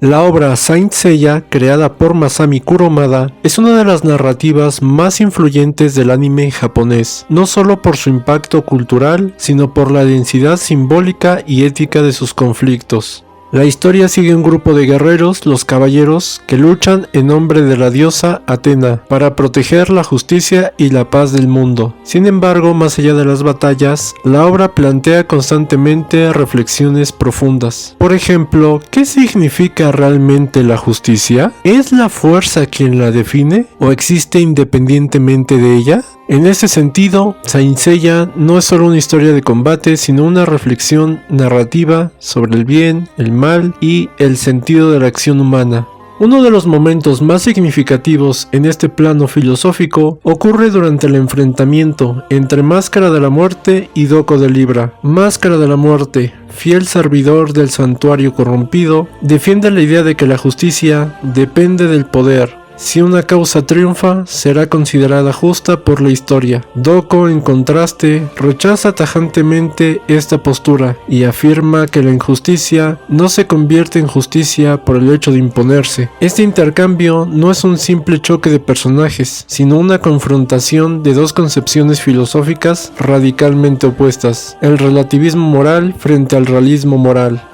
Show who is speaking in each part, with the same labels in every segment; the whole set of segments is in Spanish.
Speaker 1: La obra Saint Seiya, creada por Masami Kurumada, es una de las narrativas más influyentes del anime japonés, no solo por su impacto cultural, sino por la densidad simbólica y ética de sus conflictos. La historia sigue un grupo de guerreros, los caballeros, que luchan en nombre de la diosa Atena para proteger la justicia y la paz del mundo. Sin embargo, más allá de las batallas, la obra plantea constantemente reflexiones profundas. Por ejemplo, ¿qué significa realmente la justicia? ¿Es la fuerza quien la define o existe independientemente de ella? En ese sentido, Saint Seiya no es solo una historia de combate, sino una reflexión narrativa sobre el bien, el mal y el sentido de la acción humana. Uno de los momentos más significativos en este plano filosófico ocurre durante el enfrentamiento entre Máscara de la Muerte y Doko de Libra. Máscara de la Muerte, fiel servidor del santuario corrompido, defiende la idea de que la justicia depende del poder. Si una causa triunfa, será considerada justa por la historia. Doko, en contraste, rechaza tajantemente esta postura y afirma que la injusticia no se convierte en justicia por el hecho de imponerse. Este intercambio no es un simple choque de personajes, sino una confrontación de dos concepciones filosóficas radicalmente opuestas: el relativismo moral frente al realismo moral.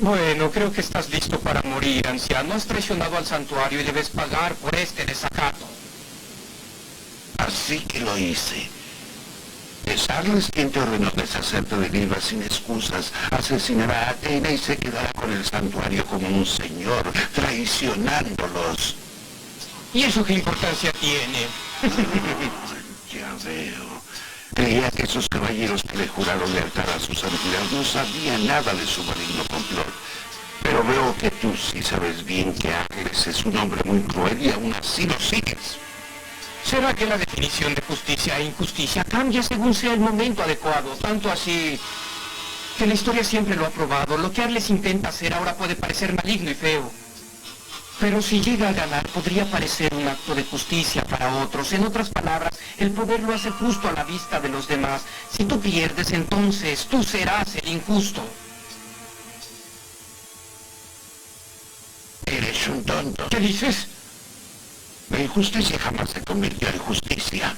Speaker 2: Bueno, creo que estás listo para morir, anciano. Has traicionado al santuario y debes pagar por este desacato.
Speaker 3: Así que lo hice. Desarles, quien te ordenó deshacerte de Libra sin excusas, asesinará a Atena y se quedará con el santuario como un señor, traicionándolos.
Speaker 2: ¿Y eso qué importancia tiene?
Speaker 3: Ya veo. Creía que esos caballeros que le juraron lealtad a su santidad no sabían nada de su maligno complot. Pero veo que tú sí sabes bien que Arles es un hombre muy cruel y aún así lo sigues.
Speaker 2: ¿Será que la definición de justicia e injusticia cambia según sea el momento adecuado? Tanto así que la historia siempre lo ha probado. Lo que Arles intenta hacer ahora puede parecer maligno y feo. Pero si llega a ganar, podría parecer un acto de justicia para otros. En otras palabras, el poder lo hace justo a la vista de los demás. Si tú pierdes, entonces tú serás el injusto.
Speaker 3: Eres un tonto.
Speaker 2: ¿Qué dices?
Speaker 3: La injusticia jamás se convirtió en justicia.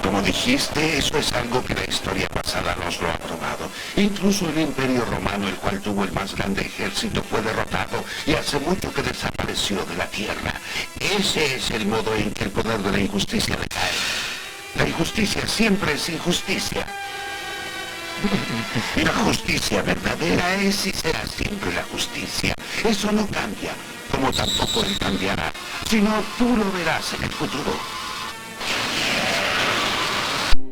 Speaker 3: Como dijiste, eso es algo que la historia pasada nos lo ha probado. Incluso el Imperio Romano, el cual tuvo el más grande ejército, fue derrotado y hace mucho que desapareció de la tierra. Ese es el modo en que el poder de la injusticia decae. La injusticia siempre es injusticia. La justicia verdadera es y será siempre la justicia. Eso no cambia, como tampoco él cambiará, sino tú lo verás en el futuro.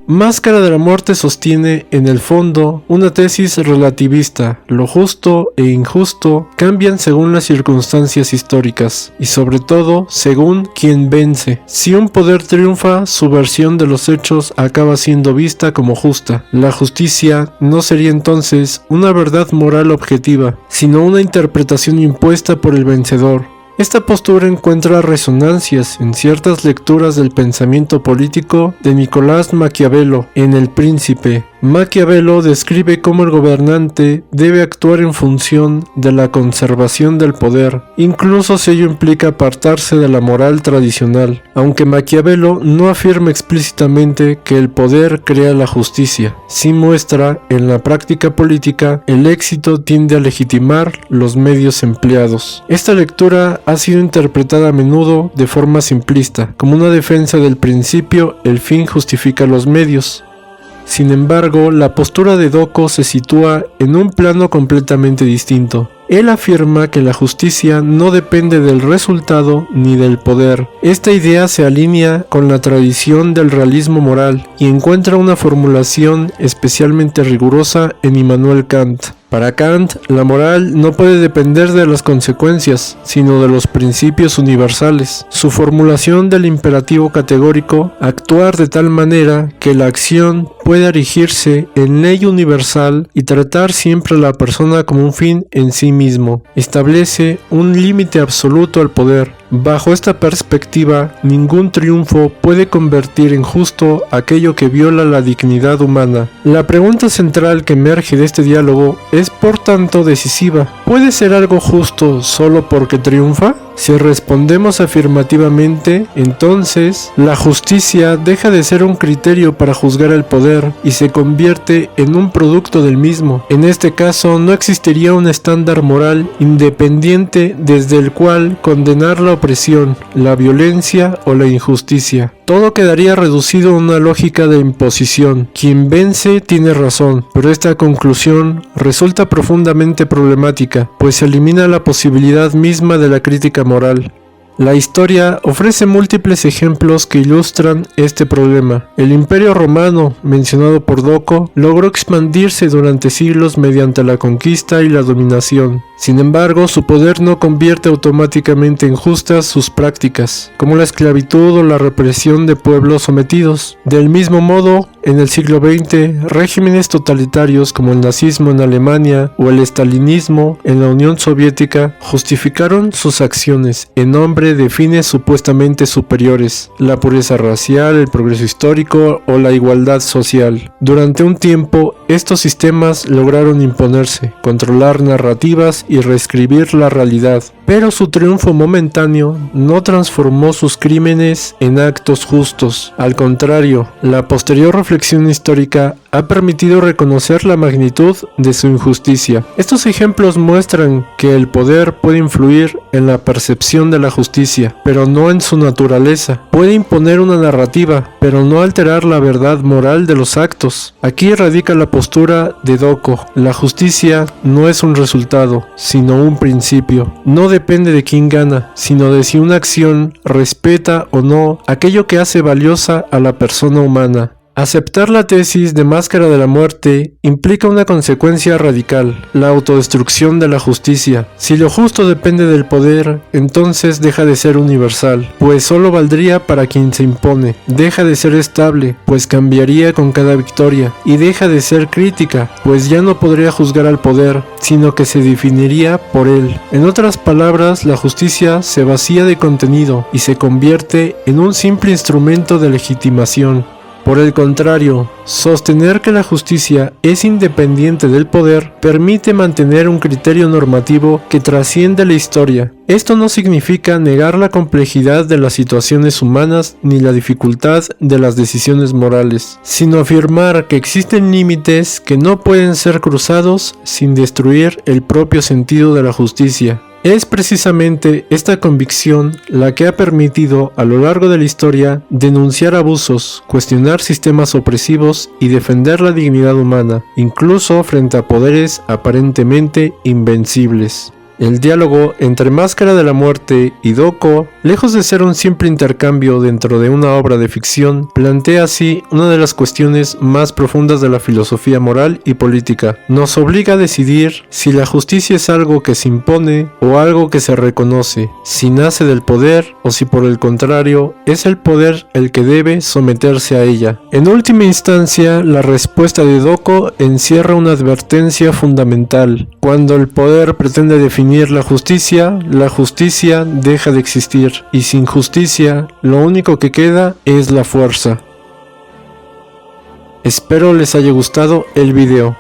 Speaker 1: Máscara de la Muerte sostiene, en el fondo, una tesis relativista. Lo justo e injusto cambian según las circunstancias históricas, y sobre todo, según quien vence. Si un poder triunfa, su versión de los hechos acaba siendo vista como justa. La justicia no sería entonces una verdad moral objetiva, sino una interpretación impuesta por el vencedor. Esta postura encuentra resonancias en ciertas lecturas del pensamiento político de Nicolás Maquiavelo en El Príncipe. Maquiavelo describe cómo el gobernante debe actuar en función de la conservación del poder, incluso si ello implica apartarse de la moral tradicional, aunque Maquiavelo no afirma explícitamente que el poder crea la justicia. Sí muestra, en la práctica política, el éxito tiende a legitimar los medios empleados. Esta lectura ha sido interpretada a menudo de forma simplista, como una defensa del principio "el fin justifica los medios". Sin embargo, la postura de Doko se sitúa en un plano completamente distinto. Él afirma que la justicia no depende del resultado ni del poder. Esta idea se alinea con la tradición del realismo moral y encuentra una formulación especialmente rigurosa en Immanuel Kant. Para Kant, la moral no puede depender de las consecuencias, sino de los principios universales. Su formulación del imperativo categórico, actuar de tal manera que la acción pueda erigirse en ley universal y tratar siempre a la persona como un fin en sí mismo, establece un límite absoluto al poder. Bajo esta perspectiva, ningún triunfo puede convertir en justo aquello que viola la dignidad humana. La pregunta central que emerge de este diálogo es por tanto decisiva. ¿Puede ser algo justo solo porque triunfa? Si respondemos afirmativamente, entonces la justicia deja de ser un criterio para juzgar el poder y se convierte en un producto del mismo. En este caso, no existiría un estándar moral independiente desde el cual condenar la opresión, la violencia o la injusticia. Todo quedaría reducido a una lógica de imposición. Quien vence tiene razón, pero esta conclusión resulta profundamente problemática, pues se elimina la posibilidad misma de la crítica moral. La historia ofrece múltiples ejemplos que ilustran este problema. El Imperio Romano, mencionado por Doco, logró expandirse durante siglos mediante la conquista y la dominación. Sin embargo, su poder no convierte automáticamente en justas sus prácticas, como la esclavitud o la represión de pueblos sometidos. Del mismo modo, en el siglo XX, regímenes totalitarios como el nazismo en Alemania o el estalinismo en la Unión Soviética justificaron sus acciones en nombre de fines supuestamente superiores, la pureza racial, el progreso histórico o la igualdad social. Durante un tiempo, estos sistemas lograron imponerse, controlar narrativas y reescribir la realidad, pero su triunfo momentáneo no transformó sus crímenes en actos justos. Al contrario, la posterior reflexión histórica ha permitido reconocer la magnitud de su injusticia. Estos ejemplos muestran que el poder puede influir en la percepción de la justicia, pero no en su naturaleza. Puede imponer una narrativa, pero no alterar la verdad moral de los actos. Aquí radica la postura de Doco. La justicia no es un resultado, sino un principio. No depende de quién gana, sino de si una acción respeta o no aquello que hace valiosa a la persona humana. Aceptar la tesis de Máscara de la Muerte implica una consecuencia radical, la autodestrucción de la justicia. Si lo justo depende del poder, entonces deja de ser universal, pues solo valdría para quien se impone. Deja de ser estable, pues cambiaría con cada victoria. Y deja de ser crítica, pues ya no podría juzgar al poder, sino que se definiría por él. En otras palabras, la justicia se vacía de contenido y se convierte en un simple instrumento de legitimación. Por el contrario, sostener que la justicia es independiente del poder permite mantener un criterio normativo que trasciende la historia. Esto no significa negar la complejidad de las situaciones humanas ni la dificultad de las decisiones morales, sino afirmar que existen límites que no pueden ser cruzados sin destruir el propio sentido de la justicia. Es precisamente esta convicción la que ha permitido a lo largo de la historia denunciar abusos, cuestionar sistemas opresivos y defender la dignidad humana, incluso frente a poderes aparentemente invencibles. El diálogo entre Máscara de la Muerte y Doco, lejos de ser un simple intercambio dentro de una obra de ficción, plantea así una de las cuestiones más profundas de la filosofía moral y política. Nos obliga a decidir si la justicia es algo que se impone o algo que se reconoce, si nace del poder o si por el contrario es el poder el que debe someterse a ella. En última instancia, la respuesta de Doco encierra una advertencia fundamental. Cuando el poder pretende definir la justicia deja de existir, y sin justicia, lo único que queda es la fuerza. Espero les haya gustado el video.